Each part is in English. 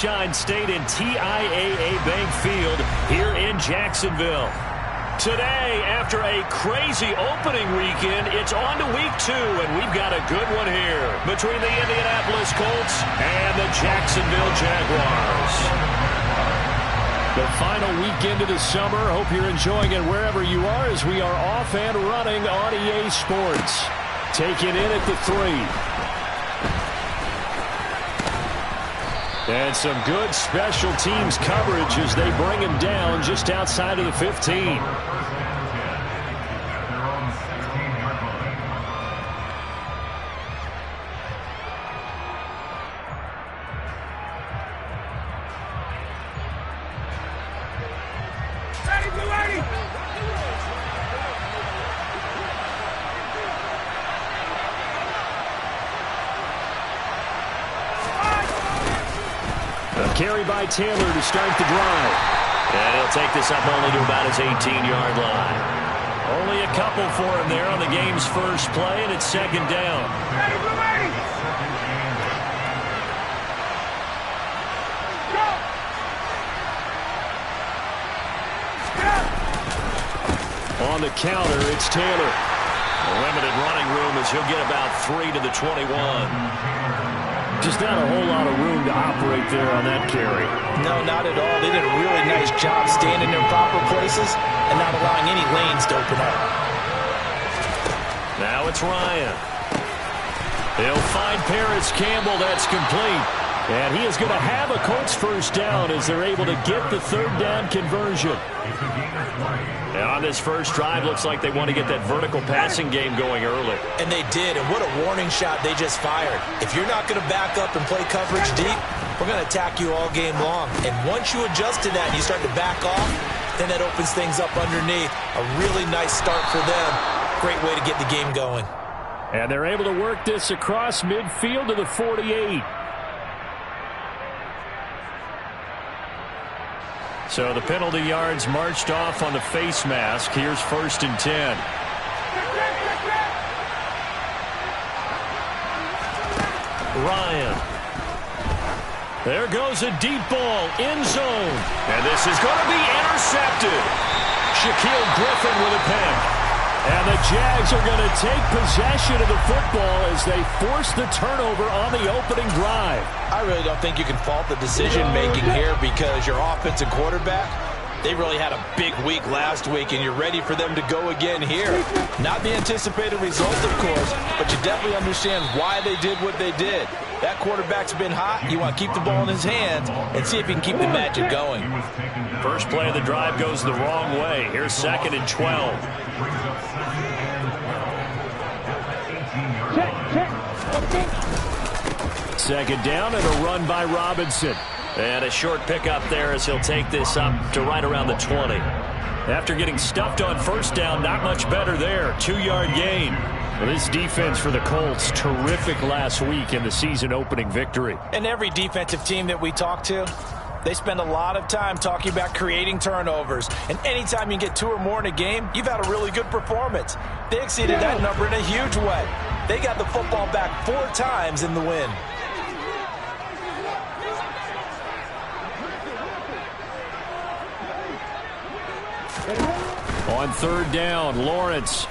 Sunshine State and TIAA Bank Field here in Jacksonville. Today, after a crazy opening weekend, it's on to week 2, and we've got a good one here between the Indianapolis Colts and the Jacksonville Jaguars. The final weekend of the summer. Hope you're enjoying it wherever you are as we are off and running on EA Sports. Taking in at the 3. And some good special teams coverage as they bring him down just outside of the 15. Carry by Taylor to start the drive. And he'll take this up only to about his 18-yard line. Only a couple for him there on the game's first play, and it's second down. On the counter, it's Taylor. A limited running room as he'll get about 3 to the 21. Just not a whole lot of room to operate there on that carry. No, not at all. They did a really nice job standing in proper places and not allowing any lanes to open up. Now it's Ryan. They'll find Paris Campbell. That's complete. And he is going to have a Colts first down as they're able to get the third down conversion. And on this first drive, looks like they want to get that vertical passing game going early. And they did, and what a warning shot they just fired. If you're not going to back up and play coverage deep, we're going to attack you all game long. And once you adjust to that and you start to back off, then that opens things up underneath. A really nice start for them. Great way to get the game going. And they're able to work this across midfield to the 48. So the penalty yards marched off on the face mask. Here's 1st and 10. Ryan. There goes a deep ball, end zone. And this is going to be intercepted. Shaquille Griffin with a pick. And the Jags are going to take possession of the football as they force the turnover on the opening drive. I really don't think you can fault the decision-making here because your offensive quarterback, they really had a big week last week, and you're ready for them to go again here. Not the anticipated result, of course, but you definitely understand why they did what they did. That quarterback's been hot. You want to keep the ball in his hands and see if he can keep the magic going. First play of the drive goes the wrong way. Here's 2nd and 12. Second down and a run by Robinson. And a short pickup there as he'll take this up to right around the 20. After getting stuffed on first down, not much better there. 2-yard gain. Well, this defense for the Colts, terrific last week in the season-opening victory. And every defensive team that we talk to, they spend a lot of time talking about creating turnovers. And anytime you get 2 or more in a game, you've had a really good performance. They exceeded that number in a huge way. They got the football back 4 times in the win. On 3rd down, Lawrence.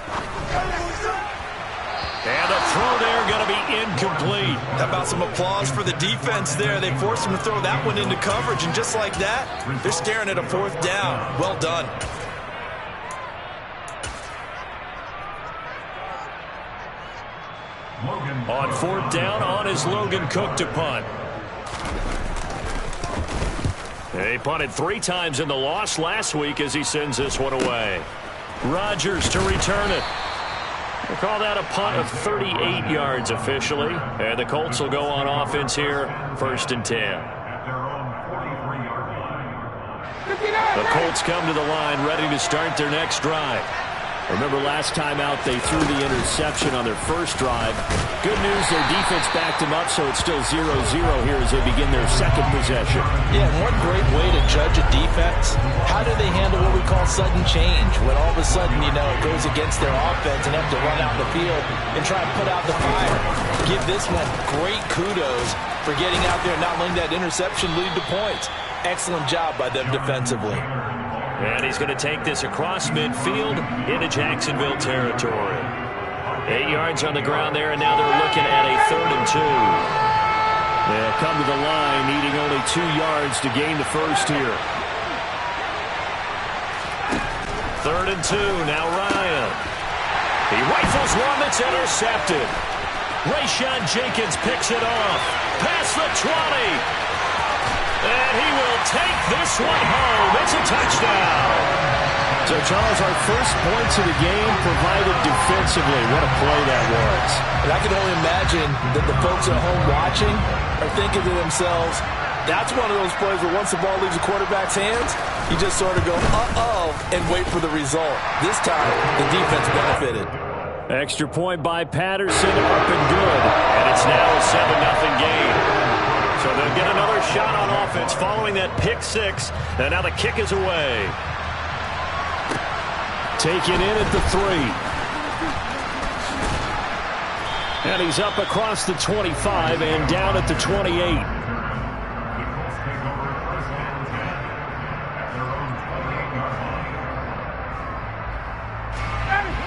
And a throw there going to be incomplete. How about some applause for the defense there? They forced him to throw that one into coverage, and just like that, they're staring at a 4th down. Well done. On 4th down, on is Logan Cook to punt. He punted 3 times in the loss last week as he sends this one away. Rodgers to return it. We'll call that a punt of 38 yards officially. And the Colts will go on offense here, 1st and 10. The Colts come to the line ready to start their next drive. Remember last time out they threw the interception on their first drive. Good news, their defense backed them up, so it's still 0-0 here as they begin their second possession. Yeah, and one great way to judge a defense, how do they handle what we call sudden change? When all of a sudden, it goes against their offense and have to run out in the field and try and put out the fire. Give this one great kudos for getting out there and not letting that interception lead to points. Excellent job by them defensively. And he's going to take this across midfield into Jacksonville territory. 8 yards on the ground there, and now they're looking at a 3rd and 2. They'll come to the line, needing only 2 yards to gain the first here. 3rd and 2, now Ryan. He rifles one that's intercepted. Rayshon Jenkins picks it off. Past the 20. And he will take this one home. It's a touchdown. So, Charles, our first points of the game provided defensively. What a play that was. And I can only imagine that the folks at home watching are thinking to themselves, that's one of those plays where once the ball leaves the quarterback's hands, you just sort of go, uh-oh, and wait for the result. This time, the defense benefited. Extra point by Patterson, up and good. And it's now a 7-0 game. So they'll get another shot on offense following that pick six. And now the kick is away. Taken in at the 3. And he's up across the 25 and down at the 28.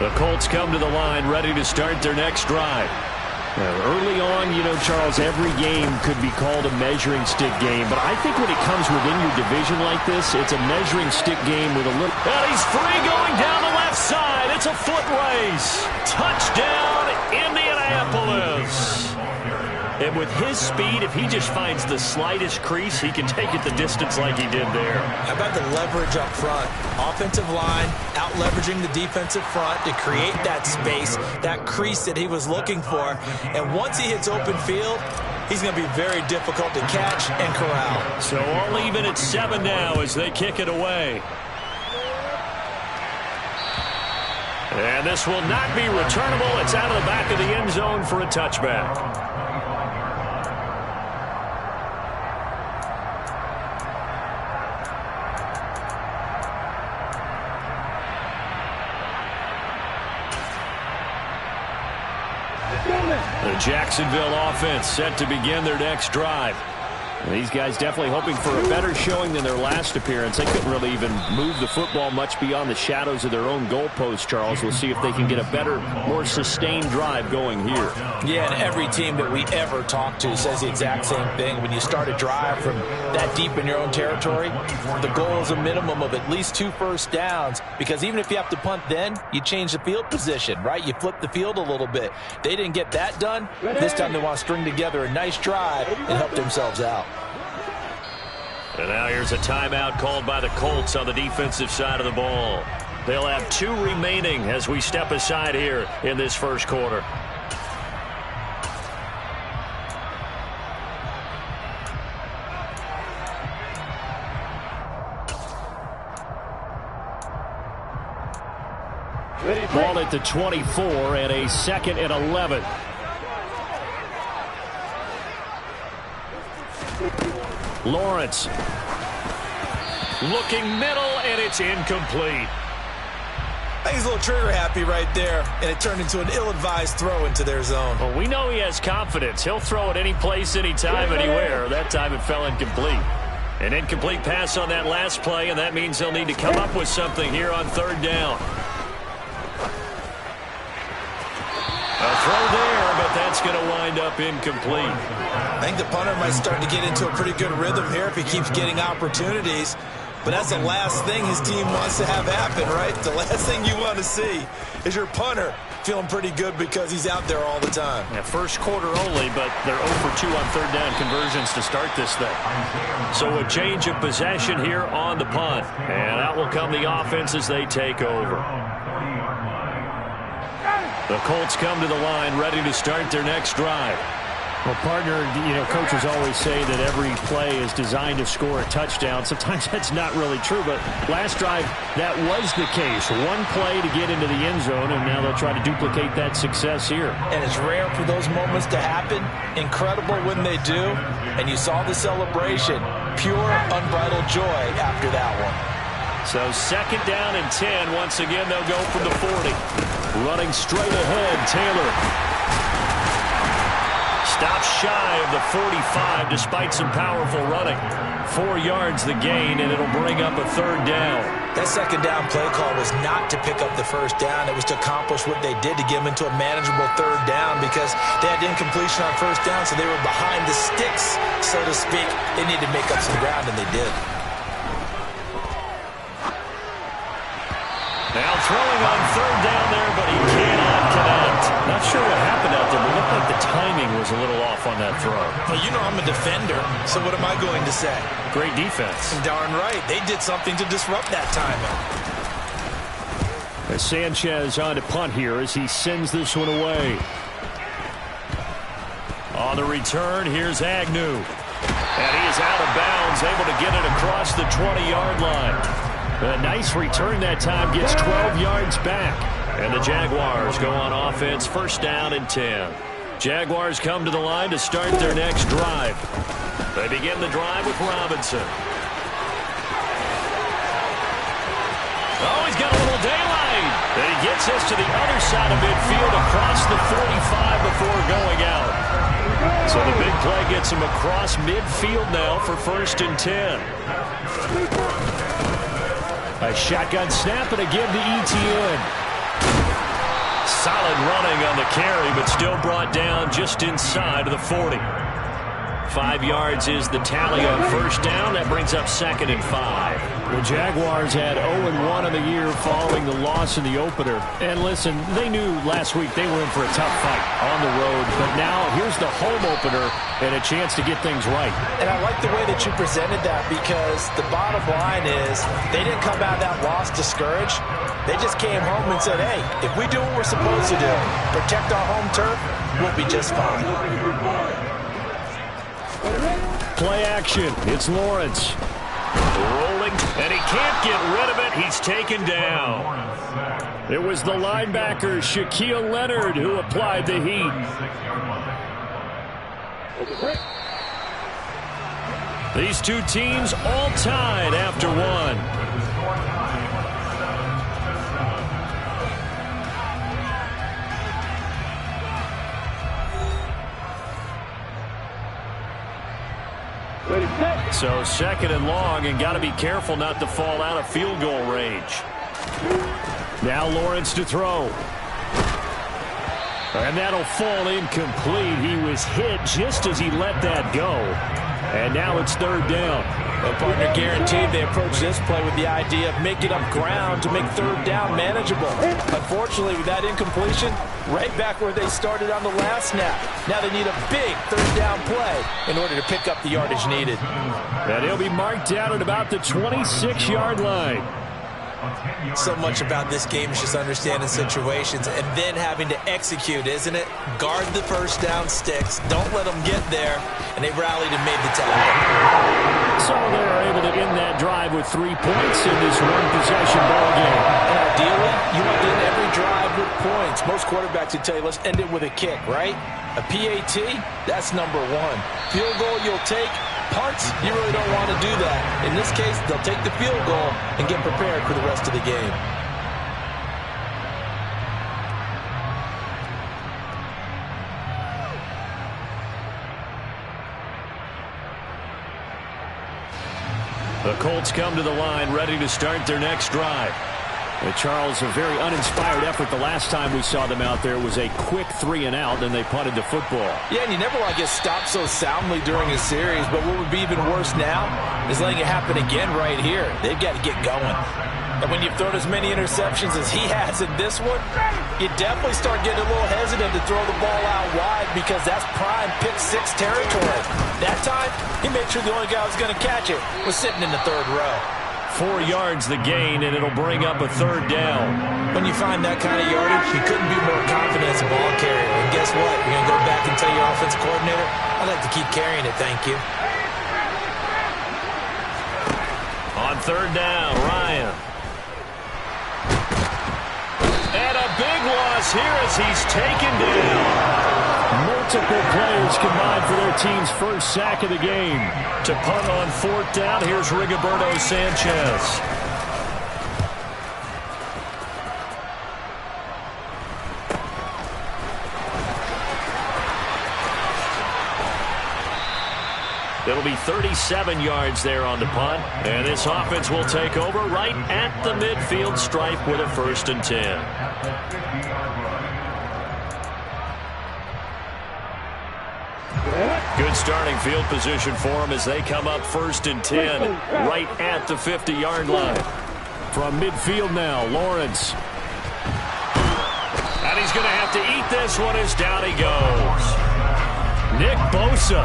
The Colts come to the line ready to start their next drive. Early on, Charles, every game could be called a measuring stick game. But I think when it comes within your division like this, it's a measuring stick game with a little... And he's free going down the left side. It's a foot race. Touchdown, Indianapolis. And with his speed, if he just finds the slightest crease, he can take it the distance like he did there. How about the leverage up front? Offensive line out-leveraging the defensive front to create that space, that crease that he was looking for. And once he hits open field, he's going to be very difficult to catch and corral. So all even at 7 now as they kick it away. And this will not be returnable. It's out of the back of the end zone for a touchback. The Jacksonville offense set to begin their next drive. And these guys definitely hoping for a better showing than their last appearance. They couldn't really even move the football much beyond the shadows of their own goalpost, Charles. We'll see if they can get a better, more sustained drive going here. Yeah, and every team that we ever talk to says the exact same thing. When you start a drive from that deep in your own territory, the goal is a minimum of at least 2 first downs, because even if you have to punt then, you change the field position, right? You flip the field a little bit. They didn't get that done. This time they want to string together a nice drive and help themselves out. And now here's a timeout called by the Colts on the defensive side of the ball. They'll have 2 remaining as we step aside here in this first quarter. Ball at the 24 and a 2nd and 11. Lawrence looking middle, and it's incomplete. I think he's a little trigger happy right there, and it turned into an ill-advised throw into their zone. Well, we know he has confidence. He'll throw it any place, anytime, anywhere. That time it fell incomplete. An incomplete pass on that last play, and that means they'll need to come up with something here on 3rd down. A throw there, but that's going to wind up incomplete. I think the punter might start to get into a pretty good rhythm here if he keeps getting opportunities. But that's the last thing his team wants to have happen, right? The last thing you want to see is your punter feeling pretty good because he's out there all the time. Yeah, first quarter only, but they're 0 for 2 on 3rd down conversions to start this thing. So a change of possession here on the punt. And out will come the offense as they take over. The Colts come to the line ready to start their next drive. Well, partner, coaches always say that every play is designed to score a touchdown. Sometimes that's not really true, but last drive, that was the case. One play to get into the end zone, and now they'll try to duplicate that success here. And it's rare for those moments to happen. Incredible when they do. And you saw the celebration. Pure, unbridled joy after that one. So 2nd down and 10. Once again, they'll go from the 40. Running straight ahead, Taylor. Stops shy of the 45 despite some powerful running. 4 yards the gain, and it'll bring up a 3rd down. That 2nd down play call was not to pick up the 1st down. It was to accomplish what they did to get them into a manageable 3rd down because they had incompletion on 1st down, so they were behind the sticks, so to speak. They needed to make up some ground, and they did. Now throwing on 3rd down there, but he cannot connect. Not sure what happened out there, but it looked like the timing was a little off on that throw. Well, you know I'm a defender, so what am I going to say? Great defense. Darn right. They did something to disrupt that timing. As Sanchez on to punt here as he sends this one away. On the return, here's Agnew. And he is out of bounds, able to get it across the 20-yard line. A nice return that time, gets 12 yards back. And the Jaguars go on offense, 1st down and 10. Jaguars come to the line to start their next drive. They begin the drive with Robinson. Oh, he's got a little daylight. And he gets us to the other side of midfield across the 45 before going out. So the big play gets him across midfield now for 1st and 10. A shotgun snap and a give to Etienne. Solid running on the carry, but still brought down just inside of the 40. 5 yards is the tally on 1st down. That brings up 2nd and 5. The Jaguars had 0-1 on the year following the loss in the opener. And listen, they knew last week they were in for a tough fight on the road. But now here's the home opener and a chance to get things right. And I like the way that you presented that because the bottom line is they didn't come out of that loss discouraged. They just came home and said, hey, if we do what we're supposed to do, protect our home turf, we'll be just fine. Play action. It's Lawrence. Rolling, and he can't get rid of it. He's taken down. It was the linebacker, Shaquille Leonard, who applied the heat. These two teams all tied after one. So 2nd and long, and got to be careful not to fall out of field goal range. Now Lawrence to throw. And that'll fall incomplete. He was hit just as he let that go. And now it's 3rd down. Well, partner, guaranteed they approach this play with the idea of making up ground to make 3rd down manageable. Unfortunately, with that incompletion, right back where they started on the last snap. Now they need a big 3rd down play in order to pick up the yardage needed. And he'll be marked down at about the 26-yard line. So much about this game is just understanding situations and then having to execute, isn't it? Guard the 1st down sticks. Don't let them get there. And they rallied and made the tackle. So they're able to end that drive with 3 points in this one-possession ball game. And ideally, you want to end every drive with points. Most quarterbacks would tell you, let's end it with a kick, right? A PAT, that's number 1. Field goal you'll take. Punts, you really don't want to do that. In this case, they'll take the field goal and get prepared for the rest of the game. The Colts come to the line ready to start their next drive. Charles, a very uninspired effort the last time we saw them out there. It was a quick 3 and out, and they punted the football. Yeah, and you never want to get stopped so soundly during a series, but what would be even worse now is letting it happen again right here. They've got to get going. And when you've thrown as many interceptions as he has in this one, you definitely start getting a little hesitant to throw the ball out wide because that's prime pick 6 territory. That time, he made sure the only guy who was going to catch it was sitting in the 3rd row. 4 yards the gain, and it'll bring up a 3rd down. When you find that kind of yardage, you couldn't be more confident as a ball carrier. And guess what? You're going to go back and tell your offensive coordinator, I'd like to keep carrying it, thank you. On 3rd down, Ryan. And a big loss here as he's taken down. Multiple players combined for their team's first sack of the game. To punt on 4th down, here's Rigoberto Sanchez. It'll be 37 yards there on the punt. And this offense will take over right at the midfield stripe with a 1st and 10. Good starting field position for them as they come up 1st and 10 right at the 50-yard line. From midfield now, Lawrence. And he's going to have to eat this one as down he goes. Nick Bosa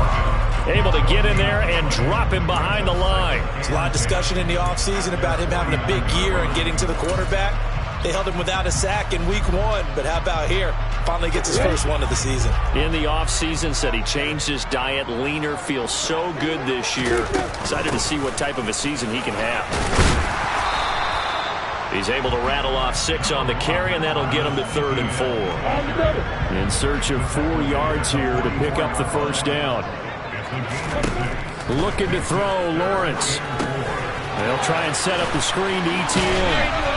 able to get in there and drop him behind the line. There's a lot of discussion in the offseason about him having a big year and getting to the quarterback. They held him without a sack in week 1, but how about here? Finally gets his first one of the season. In the offseason, said he changed his diet, leaner, feels so good this year. Excited to see what type of a season he can have. He's able to rattle off 6 on the carry, and that'll get him to 3rd and 4. In search of 4 yards here to pick up the 1st down. Looking to throw, Lawrence. They'll try and set up the screen to ETN.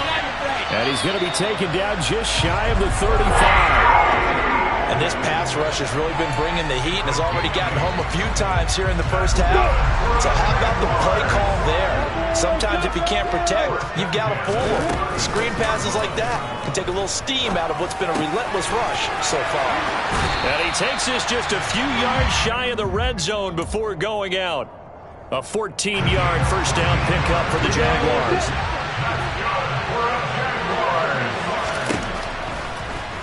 And he's going to be taken down just shy of the 35. And this pass rush has really been bringing the heat and has already gotten home a few times here in the first half. So how about the play call there? Sometimes if you can't protect, you've got to pull them. Screen passes like that can take a little steam out of what's been a relentless rush so far. And he takes this just a few yards shy of the red zone before going out. A 14-yard first down pickup for the Jaguars.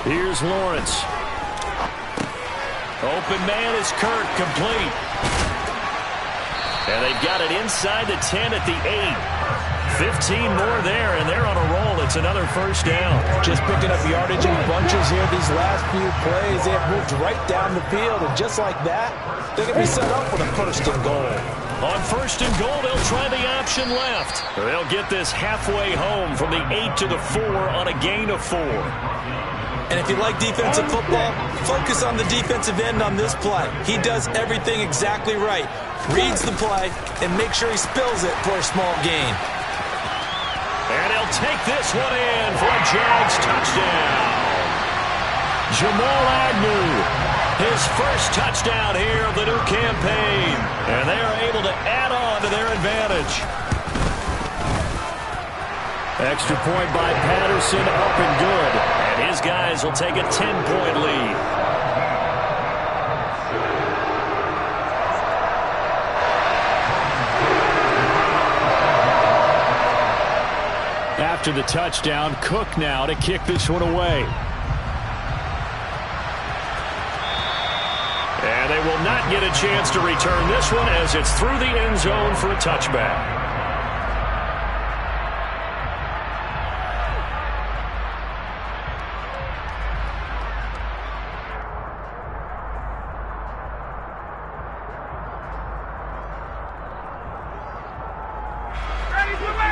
Here's Lawrence. Open man is Kirk, complete. And they've got it inside the 10 at the 8. 15 more there, and they're on a roll. It's another first down. Just picking up yardage in bunches here these last few plays. They have moved right down the field, and just like that, they're going to be set up for the 1st and goal. On 1st and goal, they'll try the option left. They'll get this halfway home from the 8 to the 4 on a gain of 4. And if you like defensive football, focus on the defensive end on this play. He does everything exactly right. Reads the play and make sure he spills it for a small gain. And he'll take this one in for a Jags touchdown. Jamal Agnew, his first touchdown here of the new campaign. And they are able to add on to their advantage. Extra point by Patterson, up and good. And his guys will take a 10-point lead. After the touchdown, Cook now to kick this one away. And they will not get a chance to return this one as it's through the end zone for a touchback.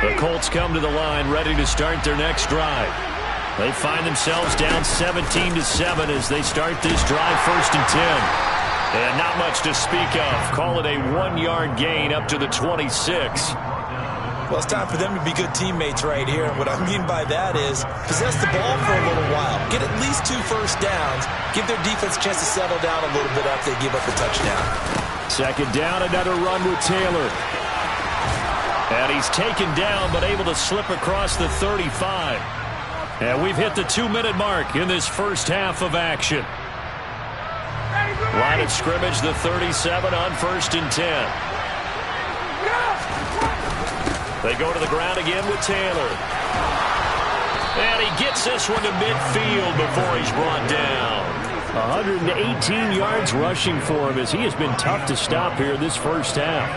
The Colts come to the line ready to start their next drive. They find themselves down 17-7 as they start this drive 1st and 10. And not much to speak of. Call it a 1-yard gain up to the 26. Well, it's time for them to be good teammates right here. What I mean by that is possess the ball for a little while. Get at least 2 first downs. Give their defense a chance to settle down a little bit after they give up a touchdown. 2nd down, another run with Taylor. And he's taken down, but able to slip across the 35. And we've hit the 2-minute mark in this first half of action. Line of scrimmage, the 37 on 1st and 10. They go to the ground again with Taylor. And he gets this one to midfield before he's brought down. 118 yards rushing for him as he has been tough to stop here this first half.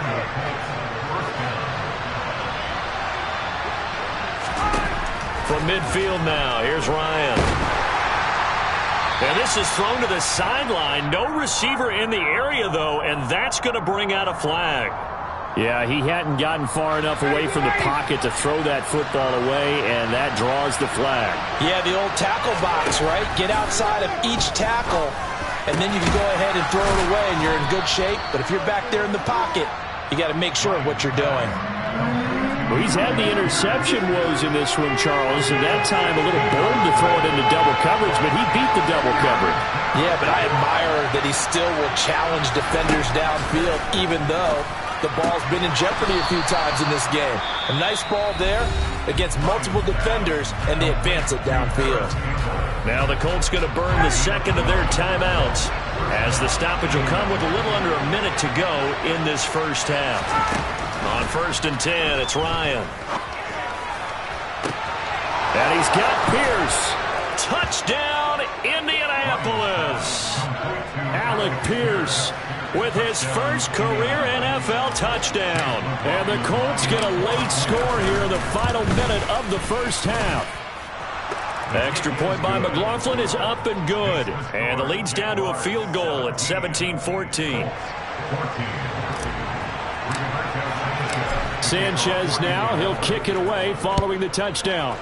from midfield now. Here's Ryan. And this is thrown to the sideline. No receiver in the area, though, and that's going to bring out a flag. Yeah, he hadn't gotten far enough away from the pocket to throw that football away, and that draws the flag. Yeah, the old tackle box, right? Get outside of each tackle, and then you can go ahead and throw it away, and you're in good shape. But if you're back there in the pocket, you got to make sure of what you're doing. Well, he's had the interception woes in this one, Charles, and that time a little bold to throw it into double coverage, but he beat the double coverage. Yeah, but I admire that he still will challenge defenders downfield, even though the ball's been in jeopardy a few times in this game. A nice ball there against multiple defenders, and they advance it downfield. Now the Colts going to burn the second of their timeouts, as the stoppage will come with a little under a minute to go in this first half. On 1st and 10, it's Ryan. And he's got Pierce. Touchdown, Indianapolis. Alec Pierce with his first career NFL touchdown. And the Colts get a late score here in the final minute of the first half. Extra point by McLaughlin is up and good. And the lead's down to a field goal at 17-14. Sanchez now, he'll kick it away following the touchdown.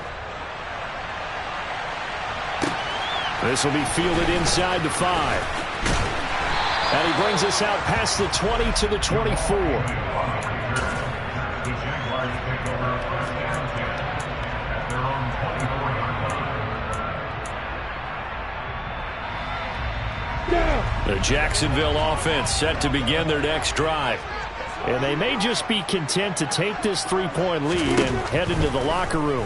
This will be fielded inside the 5. And he brings us out past the 20 to the 24. The Jacksonville offense set to begin their next drive. And they may just be content to take this 3-point lead and head into the locker room.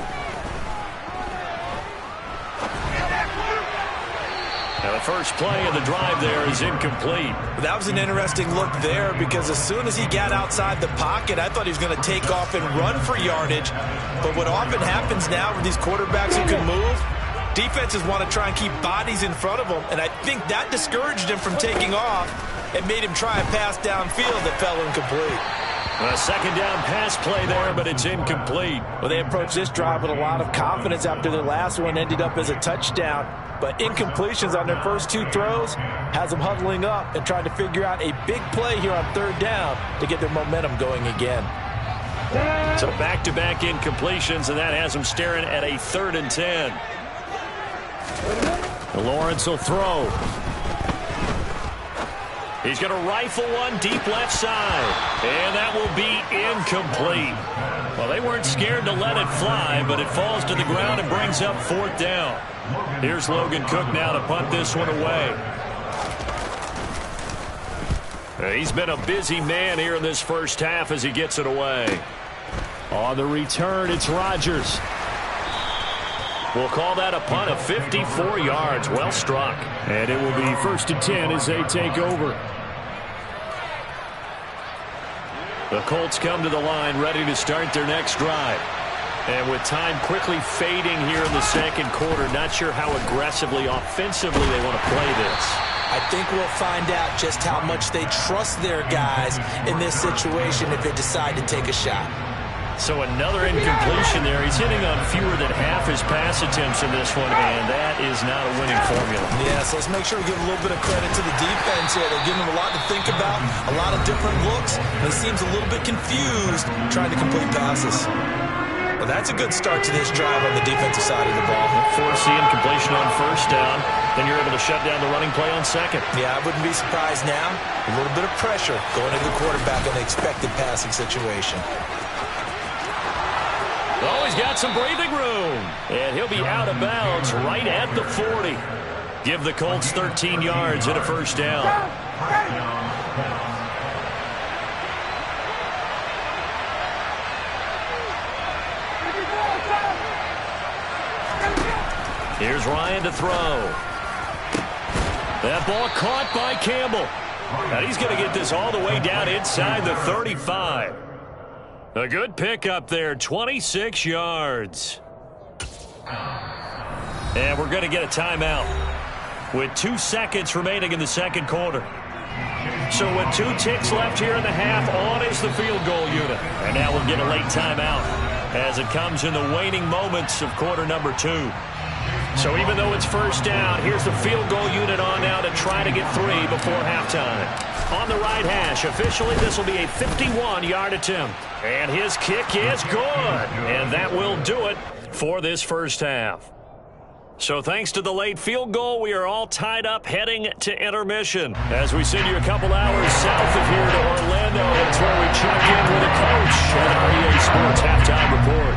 Now the first play of the drive there is incomplete. That was an interesting look there, because as soon as he got outside the pocket, I thought he was going to take off and run for yardage. But what often happens now with these quarterbacks who can move, defenses want to try and keep bodies in front of them, and I think that discouraged him from taking off. It made him try a pass downfield that fell incomplete. A second down pass play there, but it's incomplete. Well, they approached this drive with a lot of confidence after their last one ended up as a touchdown. But incompletions on their first 2 throws has them huddling up and trying to figure out a big play here on 3rd down to get their momentum going again. So back-to-back incompletions, and that has them staring at a 3rd and 10. Lawrence will throw. He's going to rifle one deep left side, and that will be incomplete. Well, they weren't scared to let it fly, but it falls to the ground and brings up 4th down. Here's Logan Cook now to punt this one away. He's been a busy man here in this first half as he gets it away. On the return, it's Rodgers. We'll call that a punt of 54 yards. Well struck. And it will be 1st and 10 as they take over. The Colts come to the line ready to start their next drive. And with time quickly fading here in the second quarter, not sure how aggressively, offensively they want to play this. I think we'll find out just how much they trust their guys in this situation if they decide to take a shot. So another incompletion there. He's hitting on fewer than half his pass attempts in this one, and that is not a winning formula. Yeah, so let's make sure we give a little bit of credit to the defense here. They're giving them a lot to think about, a lot of different looks, and he seems a little bit confused trying to complete passes. Well, that's a good start to this drive on the defensive side of the ball. Force the incompletion on 1st down, then you're able to shut down the running play on 2nd. Yeah, I wouldn't be surprised now. A little bit of pressure going into the quarterback in the expected passing situation. Oh, he's got some breathing room. And he'll be out of bounds right at the 40. Give the Colts 13 yards and a 1st down. Here's Ryan to throw. That ball caught by Campbell. And he's going to get this all the way down inside the 35. A good pickup there, 26 yards. And we're going to get a timeout with 2 seconds remaining in the second quarter. So with 2 ticks left here in the half, on is the field goal unit. And now we'll get a late timeout. as it comes in the waning moments of quarter number 2. So even though it's first down, here's the field goal unit on now to try to get 3 before halftime. On the right hash, officially this will be a 51-yard attempt. And his kick is good. And that will do it for this first half. So thanks to the late field goal, we are all tied up heading to intermission. As we send you a couple hours south of here to Orlando, that's where we check in with a coach at our EA Sports Halftime Report.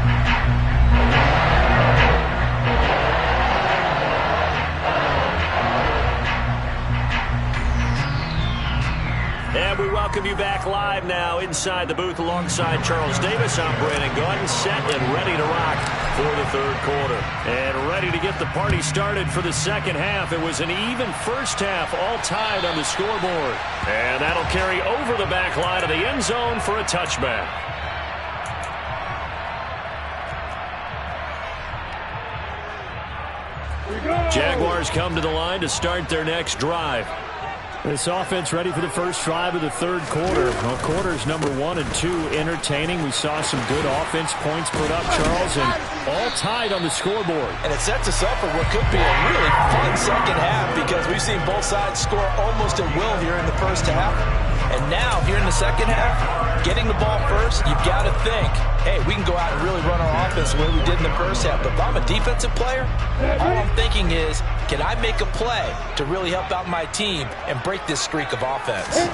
And we welcome you back live now inside the booth alongside Charles Davis. I'm Brandon Gaudin, set and ready to rock for the third quarter. And ready to get the party started for the second half. It was an even first half, all tied on the scoreboard. And that'll carry over the back line of the end zone for a touchback. Jaguars come to the line to start their next drive. This offense ready for the first drive of the third quarter. Well, quarters number 1 and 2 entertaining. We saw some good offense points put up, Charles, and all tied on the scoreboard. And it sets us up for what could be a really fun second half because we've seen both sides score almost at will here in the first half. And now, here in the second half, getting the ball first, you've got to think, hey, we can go out and really run our offense the way we did in the first half. But if I'm a defensive player, all I'm thinking is, can I make a play to really help out my team and break this streak of offense?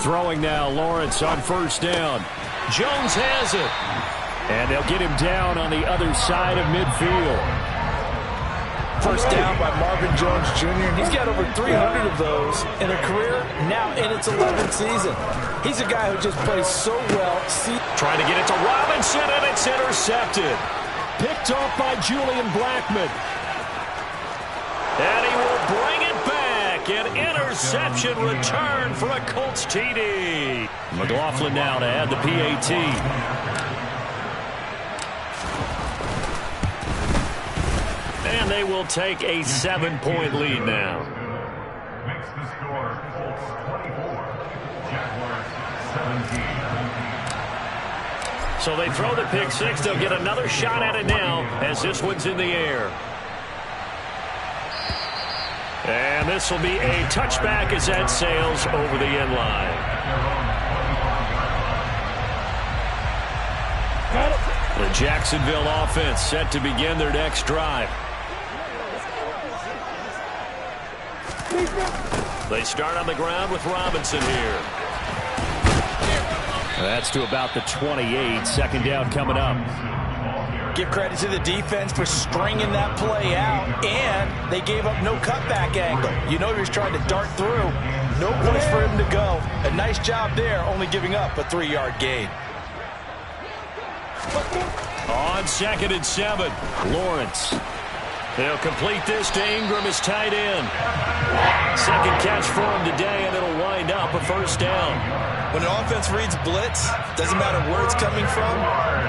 Throwing now, Lawrence on first down. Jones has it. And they'll get him down on the other side of midfield. First down by Marvin Jones Jr. And he's got over 300 of those in a career now in its 11th season. He's a guy who just plays so well. Trying to get it to Robinson, and it's intercepted. Picked off by Julian Blackmon. And he will bring it back. An interception return for a Colts TD. McLaughlin now to add the PAT. And they will take a 7-point lead now. Makes the score Colts 24, Jaguars 17. So they throw the pick six. They'll get another shot at it now as this one's in the air. And this will be a touchback as that sails over the end line. The Jacksonville offense set to begin their next drive. They start on the ground with Robinson here. That's to about the 28. Second down coming up. Give credit to the defense for stringing that play out, and they gave up no cutback angle. You know he was trying to dart through. No place for him to go. A nice job there, only giving up a 3-yard gain. On 2nd and 7, Lawrence. They'll complete this to Ingram as tight end. Second catch for him today, and it'll wind up a first down. When an offense reads blitz, doesn't matter where it's coming from,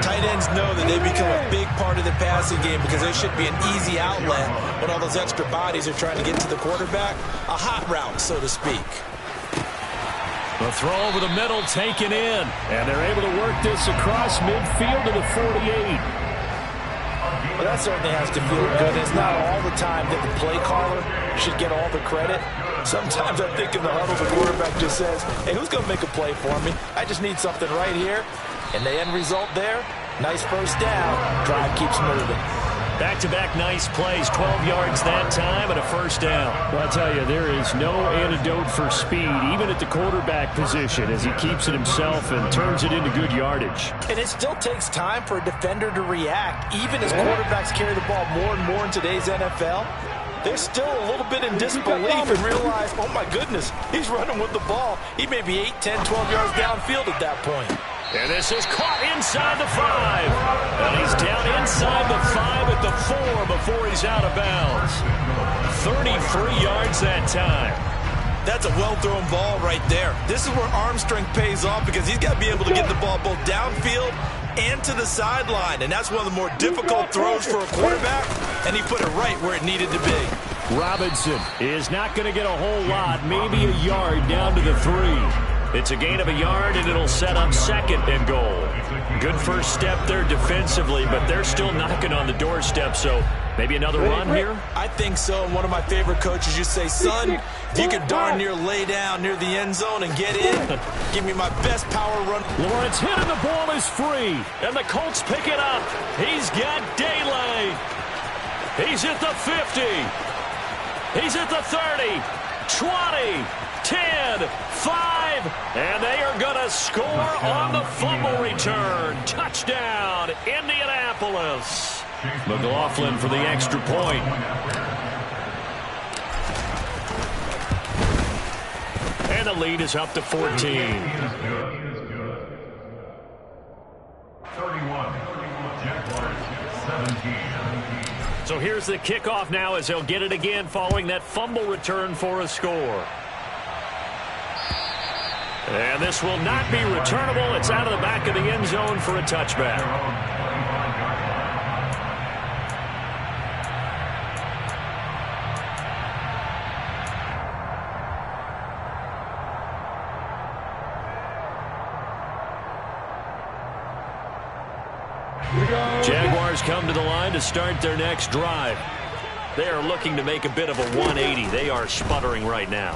tight ends know that they become a big part of the passing game because they should be an easy outlet when all those extra bodies are trying to get to the quarterback. A hot route, so to speak. The throw over the middle taken in, and they're able to work this across midfield to the 48. Well, that certainly has to feel good. It's not all the time that the play caller should get all the credit. Sometimes I think in the huddle, the quarterback just says, hey, who's going to make a play for me? I just need something right here. And the end result there, nice first down. Drive keeps moving. Back-to-back nice plays, 12 yards that time and a first down. Well, I tell you, there is no antidote for speed, even at the quarterback position, as he keeps it himself and turns it into good yardage. And it still takes time for a defender to react, even as quarterbacks carry the ball more and more in today's NFL. They're still a little bit in disbelief and realize, oh my goodness, he's running with the ball. He may be 8, 10, 12 yards downfield at that point. And this is caught inside the 5. And he's down inside the 5 at the 4 before he's out of bounds. 33 yards that time. That's a well-thrown ball right there. This is where arm strength pays off because he's got to be able to get the ball both downfield and to the sideline. And that's one of the more difficult throws for a quarterback. And he put it right where it needed to be. Robinson is not going to get a whole lot, maybe a yard down to the 3. It's a gain of a yard, and it'll set up 2nd and goal. Good first step there defensively, but they're still knocking on the doorstep, so maybe another run here? I think so. And one of my favorite coaches used to say, son, if you could darn near lay down near the end zone and get in, give me my best power run. Lawrence hit and the ball is free. And the Colts pick it up. He's got daylight. He's at the 50. He's at the 30, 20, 10, 5, and they are going to score on the fumble return. Touchdown, Indianapolis. McLaughlin for the extra point. And the lead is up to 14. 31, Jaguars 17. So here's the kickoff now as they'll get it again following that fumble return for a score. And this will not be returnable. It's out of the back of the end zone for a touchback. Jaguars come to the line to start their next drive. They are looking to make a bit of a 180. They are sputtering right now.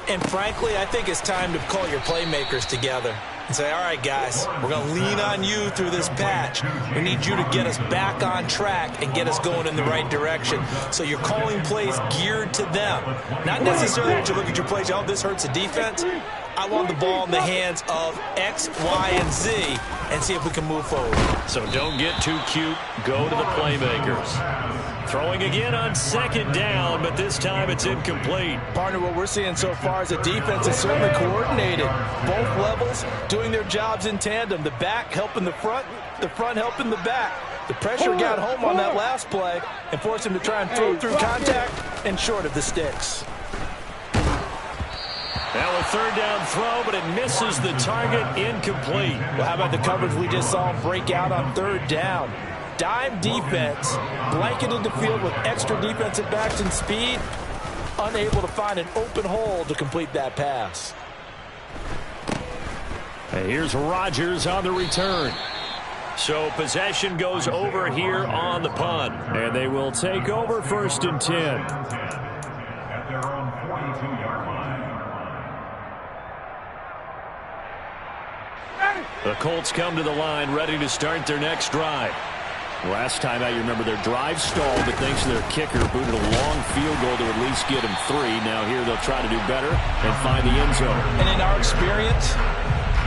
And frankly, I think it's time to call your playmakers together and say, all right, guys, we're going to lean on you through this patch. We need you to get us back on track and get us going in the right direction. So you're calling plays geared to them. Not necessarily that you look at your plays, oh, this hurts the defense. I want the ball in the hands of X, Y, and Z and see if we can move forward. So don't get too cute. Go to the playmakers. Throwing again on second down, but this time it's incomplete. Partner, what we're seeing so far is the defense is certainly coordinated. Both levels doing their jobs in tandem. The back helping the front helping the back. The pressure got home on that last play and forced him to try and throw through contact and short of the sticks. Now a third down throw, but it misses the target, incomplete. Well, how about the coverage we just saw him break out on third down? Dime defense, blanketed the field with extra defensive backs and speed, unable to find an open hole to complete that pass. And here's Rodgers on the return. So possession goes over here on the punt. And they will take over 1st and 10. At their own 42-yard line. The Colts come to the line ready to start their next drive. Last time out, you remember their drive stalled, but thanks to their kicker, booted a long field goal to at least get him 3. Now here they'll try to do better and find the end zone. And in our experience,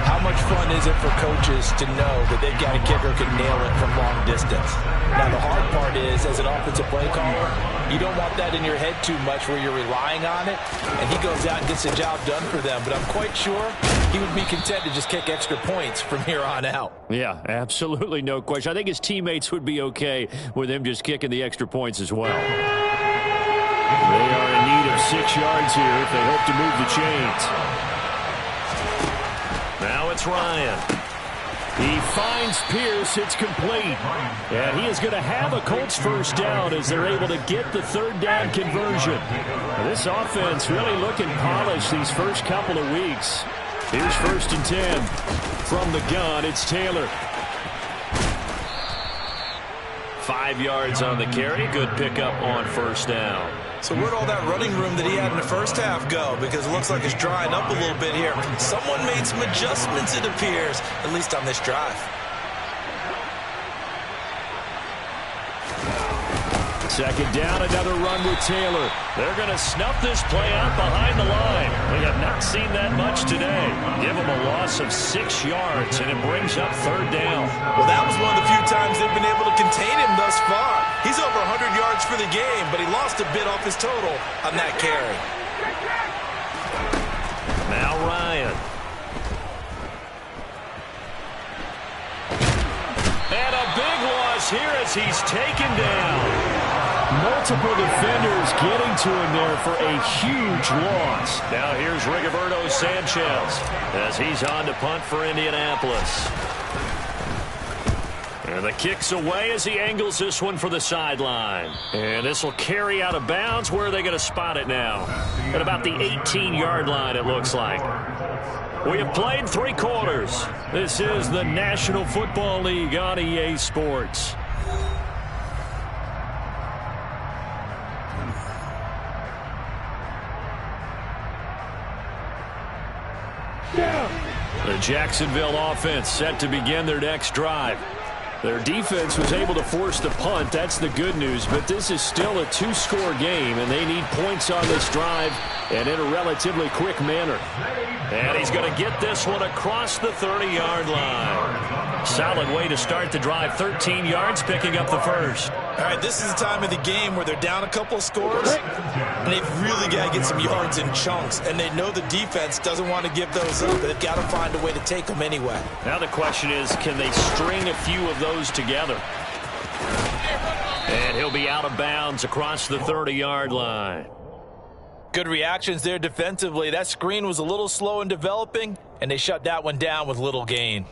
how much fun is it for coaches to know that they've got a kicker who can nail it from long distance? Now the hard part is, as an offensive play caller, you don't want that in your head too much where you're relying on it, and he goes out and gets the job done for them. But I'm quite sure he would be content to just kick extra points from here on out. Yeah, absolutely no question. I think his teammates would be okay with him just kicking the extra points as well. They are in need of 6 yards here if they hope to move the chains. Now it's Ryan. He finds Pierce. It's complete. And he is going to have a Colts first down as they're able to get the third down conversion. Now, this offense really looking polished these first couple of weeks. Here's 1st and 10. From the gun, it's Taylor. 5 yards on the carry. Good pickup on 1st down. So where'd all that running room that he had in the first half go? Because it looks like it's drying up a little bit here. Someone made some adjustments, it appears, at least on this drive. Second down, another run with Taylor. They're going to snuff this play out behind the line. We have not seen that much today. Give them a loss of 6 yards, and it brings up 3rd down. Well, that was one of the few times they've been able to contain him thus far. He's over 100 yards for the game, but he lost a bit off his total on that carry. Now Ryan. And a big loss here as he's taken down. Multiple defenders getting to him there for a huge loss. Now here's Rigoberto Sanchez as he's on to punt for Indianapolis. And the kick's away as he angles this one for the sideline. And this will carry out of bounds. Where are they going to spot it now? At about the 18-yard line, it looks like. We have played 3 quarters. This is the National Football League on EA Sports. The Jacksonville offense set to begin their next drive. Their defense was able to force the punt. That's the good news. But this is still a 2-score game, and they need points on this drive and in a relatively quick manner. And he's going to get this one across the 30-yard line. Solid way to start the drive. 13 yards, picking up the first. All right, this is the time of the game where they're down a couple of scores, and they've really got to get some yards in chunks, and they know the defense doesn't want to give those up, but they've got to find a way to take them anyway. Now the question is, can they string a few of those together? And he'll be out of bounds across the 30-yard line. Good reactions there defensively. That screen was a little slow in developing, and they shut that one down with little gain.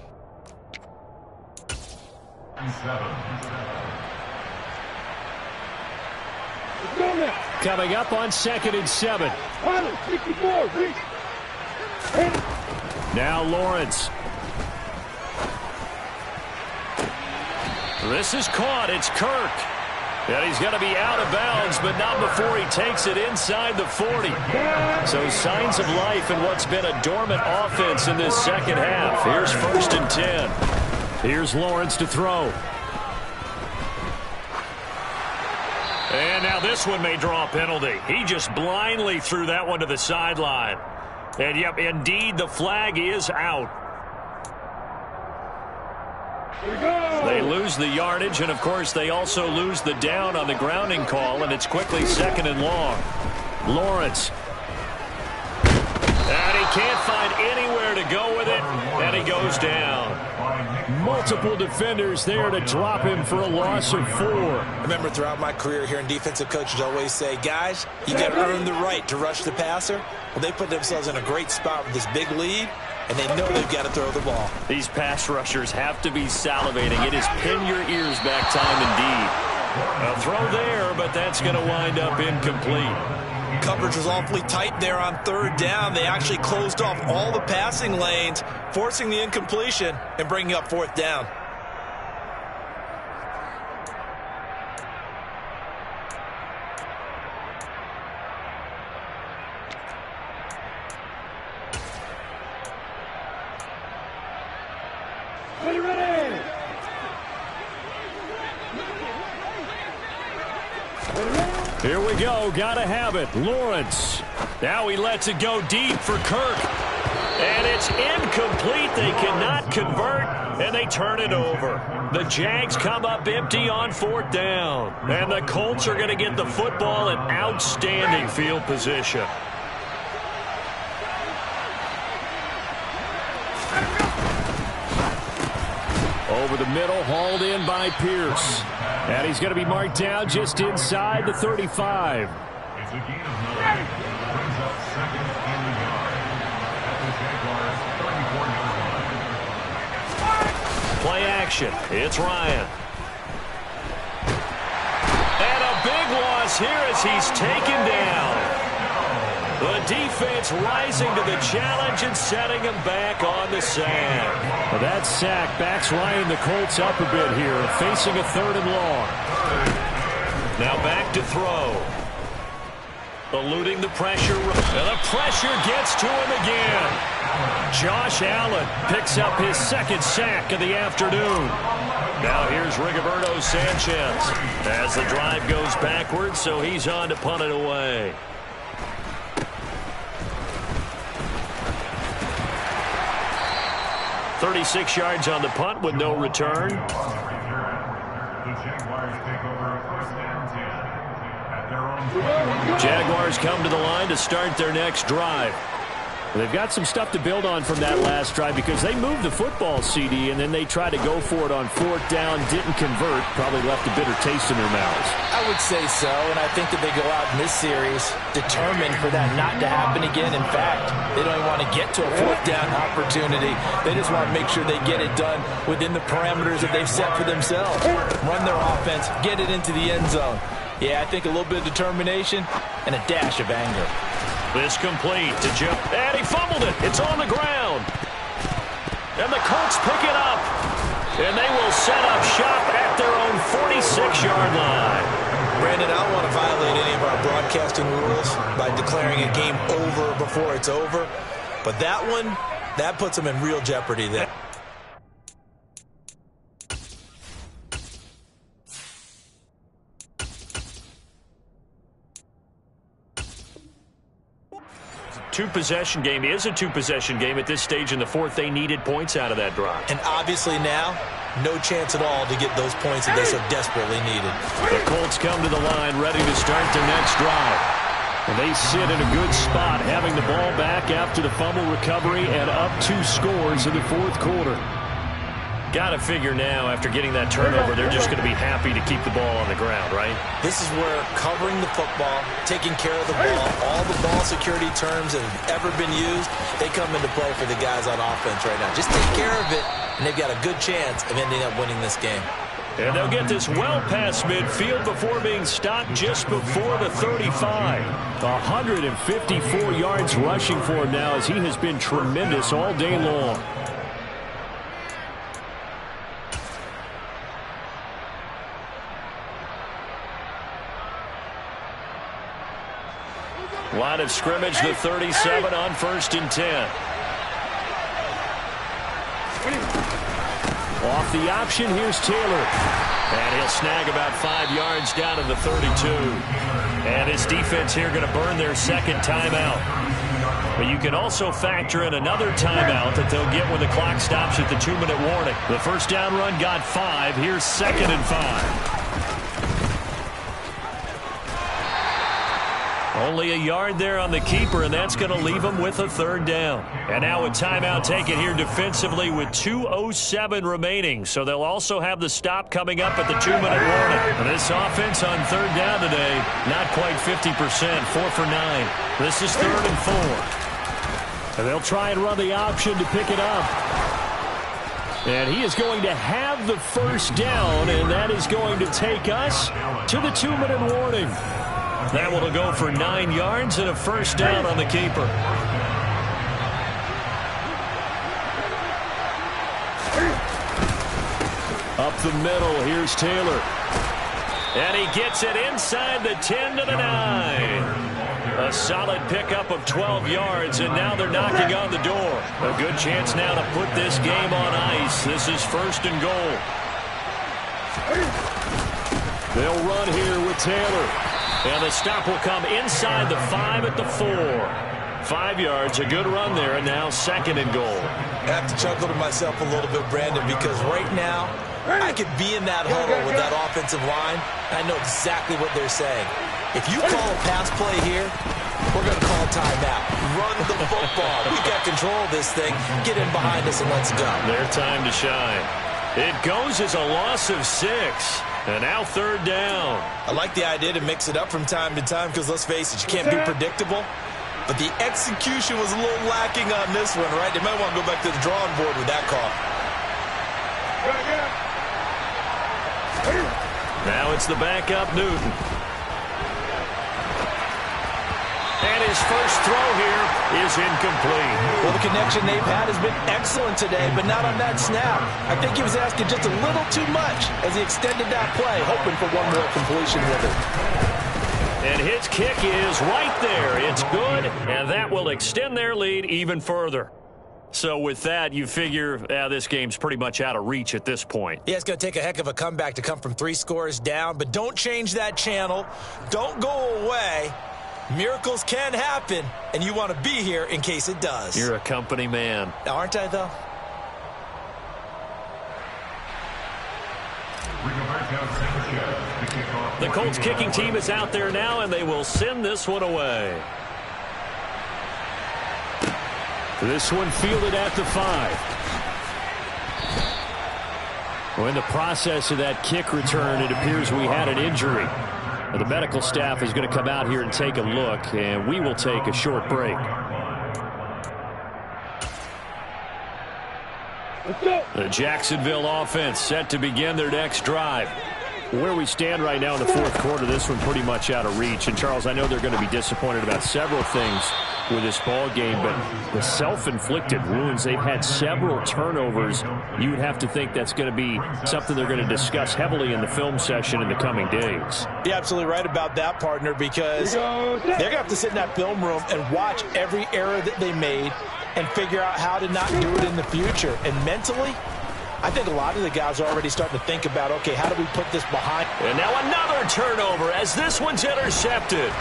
Coming up on 2nd and 7. Now Lawrence. This is caught. It's Kirk. And he's going to be out of bounds, but not before he takes it inside the 40. So signs of life in what's been a dormant offense in this second half. Here's 1st and 10. Here's Lawrence to throw. And now this one may draw a penalty. He just blindly threw that one to the sideline. And, yep, indeed, the flag is out. They lose the yardage, and, of course, they also lose the down on the grounding call, and it's quickly 2nd and long. Lawrence. And he can't find anywhere to go with it, and he goes down. Multiple defenders there to drop him for a loss of 4. I remember throughout my career hearing defensive coaches always say, guys, you got to earn the right to rush the passer. Well, they put themselves in a great spot with this big lead, and they know they've got to throw the ball. These pass rushers have to be salivating. It is pin your ears back time indeed. A throw there, but that's going to wind up incomplete. Coverage was awfully tight there on 3rd down. They actually closed off all the passing lanes, forcing the incompletion and bringing up 4th down. Here we go. Gotta have it. Lawrence. Now he lets it go deep for Kirk. And it's incomplete. They cannot convert, and they turn it over. The Jags come up empty on 4th down. And the Colts are going to get the football in outstanding field position. Over the middle, hauled in by Pierce. And he's going to be marked down just inside the 35. It's a gain of 9. Brings up 2nd and a yard at the Jaguars' 34-yard line. Play action. It's Ryan. And a big loss here as he's taken down. The defense rising to the challenge and setting him back on the sack. Well, that sack backs Ryan the Colts up a bit here, facing a 3rd and long. Now back to throw. Eluding the pressure. And the pressure gets to him again. Josh Allen picks up his 2nd sack of the afternoon. Now here's Rigoberto Sanchez as the drive goes backwards, so he's on to punt it away. "36 yards on the punt with no return. The Jaguars take over 1st and 10 at their own. Jaguars come to the line to start their next drive. They've got some stuff to build on from that last drive because they moved the football, CD, and then they tried to go for it on 4th down, didn't convert, probably left a bitter taste in their mouths. I would say so, and I think that they go out in this series determined for that not to happen again. In fact, they don't even want to get to a 4th down opportunity. They just want to make sure they get it done within the parameters that they've set for themselves. Run their offense, get it into the end zone. Yeah, I think a little bit of determination and a dash of anger. This complete to Joe. And he fumbled it. It's on the ground. And the Colts pick it up. And they will set up shop at their own 46-yard line. Brandon, I don't want to violate any of our broadcasting rules by declaring a game over before it's over. But that one, that puts them in real jeopardy there. Two-possession game is a two-possession game at this stage in the fourth. They needed points out of that drive. And obviously now, no chance at all to get those points that they so desperately needed. The Colts come to the line ready to start their next drive. And they sit in a good spot, having the ball back after the fumble recovery and up 2 scores in the fourth quarter. Got to figure now, after getting that turnover, they're just going to be happy to keep the ball on the ground, right? This is where covering the football, taking care of the ball, all the ball security terms that have ever been used, they come into play for the guys on offense right now. Just take care of it, and they've got a good chance of ending up winning this game. And they'll get this well past midfield before being stopped just before the 35. 154 yards rushing for him now, as he has been tremendous all day long. Line of scrimmage, the 37 on 1st and 10. Off the option, here's Taylor. And he'll snag about 5 yards down to the 32. And his defense here going to burn their second timeout. But you can also factor in another timeout that they'll get when the clock stops at the 2-minute warning. The first down run got 5. Here's 2nd and 5. Only a yard there on the keeper, and that's going to leave him with a 3rd down. And now a timeout taken here defensively with 2:07 remaining. So they'll also have the stop coming up at the 2-minute warning. And this offense on 3rd down today, not quite 50%, 4 for 9. This is 3rd and 4. And they'll try and run the option to pick it up. And he is going to have the first down, and that is going to take us to the 2-minute warning. That will go for 9 yards and a first down on the keeper. Up the middle, here's Taylor. And he gets it inside the 10 to the 9. A solid pickup of 12 yards, and now they're knocking on the door. A good chance now to put this game on ice. This is 1st and goal. They'll run here with Taylor. And the stop will come inside the 5 at the 4. 5 yards, a good run there, and now 2nd and goal. I have to chuckle to myself a little bit, Brandon, because right now, I could be in that huddle with that offensive line, and I know exactly what they're saying. If you call a pass play here, we're going to call timeout. Run the football. We got control of this thing. Get in behind us and let's go. Their time to shine. It goes as a loss of 6. And now 3rd down. I like the idea to mix it up from time to time because, let's face it, you can't be predictable. But the execution was a little lacking on this one, right? They might want to go back to the drawing board with that call. Now it's the backup, Newton. And his first throw here is incomplete. Well, the connection they've had has been excellent today, but not on that snap. I think he was asking just a little too much as he extended that play, hoping for one more completion with it. And his kick is right there. It's good, and that will extend their lead even further. So with that, you figure this game's pretty much out of reach at this point. Yeah, it's going to take a heck of a comeback to come from 3 scores down, but don't change that channel. Don't go away. Miracles can happen, and you want to be here in case it does. You're a company man. Aren't I, though? The Colts kicking team is out there now, and they will send this one away. This one fielded at the 5. Well, in the process of that kick return, it appears we had an injury. The medical staff is going to come out here and take a look, and we will take a short break. The Jacksonville offense set to begin their next drive. Where we stand right now in the fourth quarter, this one pretty much out of reach. And, Charles, I know they're going to be disappointed about several things with this ball game, but the self-inflicted wounds, they've had several turnovers. You would have to think that's going to be something they're going to discuss heavily in the film session in the coming days. You're absolutely right about that, partner, because they're going to have to sit in that film room and watch every error that they made and figure out how to not do it in the future. And mentally, I think a lot of the guys are already starting to think about, okay, how do we put this behind? And now another turnover as this one's intercepted.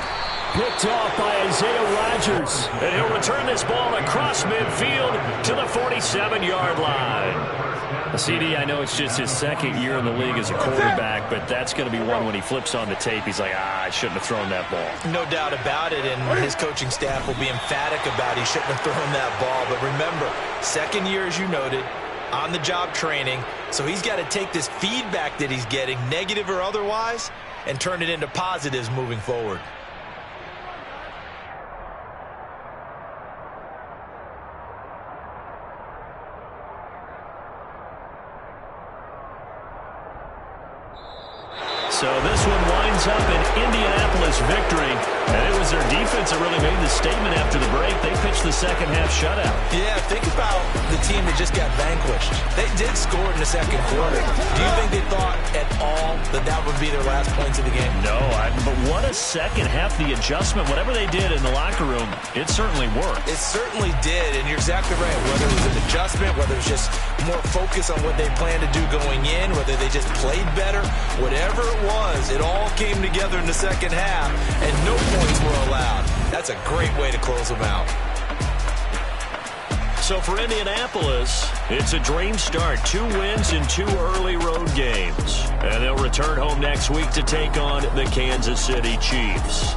Picked off by Isaiah Rodgers. And he'll return this ball across midfield to the 47-yard line. CD, I know it's just his second year in the league as a quarterback, but that's going to be one when he flips on the tape. He's like, I shouldn't have thrown that ball. No doubt about it, and his coaching staff will be emphatic about he shouldn't have thrown that ball. But remember, second year, as you noted, on-the-job training, so he's got to take this feedback that he's getting, negative or otherwise, and turn it into positives moving forward. So this one winds up an Indianapolis victory. And it was their defense that really made the statement after the break. They pitched the second half shutout. Yeah, think about the team that just got vanquished. They did score in the second quarter. Do you think they thought at all that that would be their last points of the game? No, but what a second half. The adjustment, whatever they did in the locker room, it certainly worked. It certainly did, and you're exactly right. Whether it was an adjustment, whether it was just more focus on what they planned to do going in, whether they just played better, whatever it was, it all came together in the second half, and no points were allowed. That's a great way to close them out. So for Indianapolis, it's a dream start. 2 wins in 2 early road games. And they'll return home next week to take on the Kansas City Chiefs.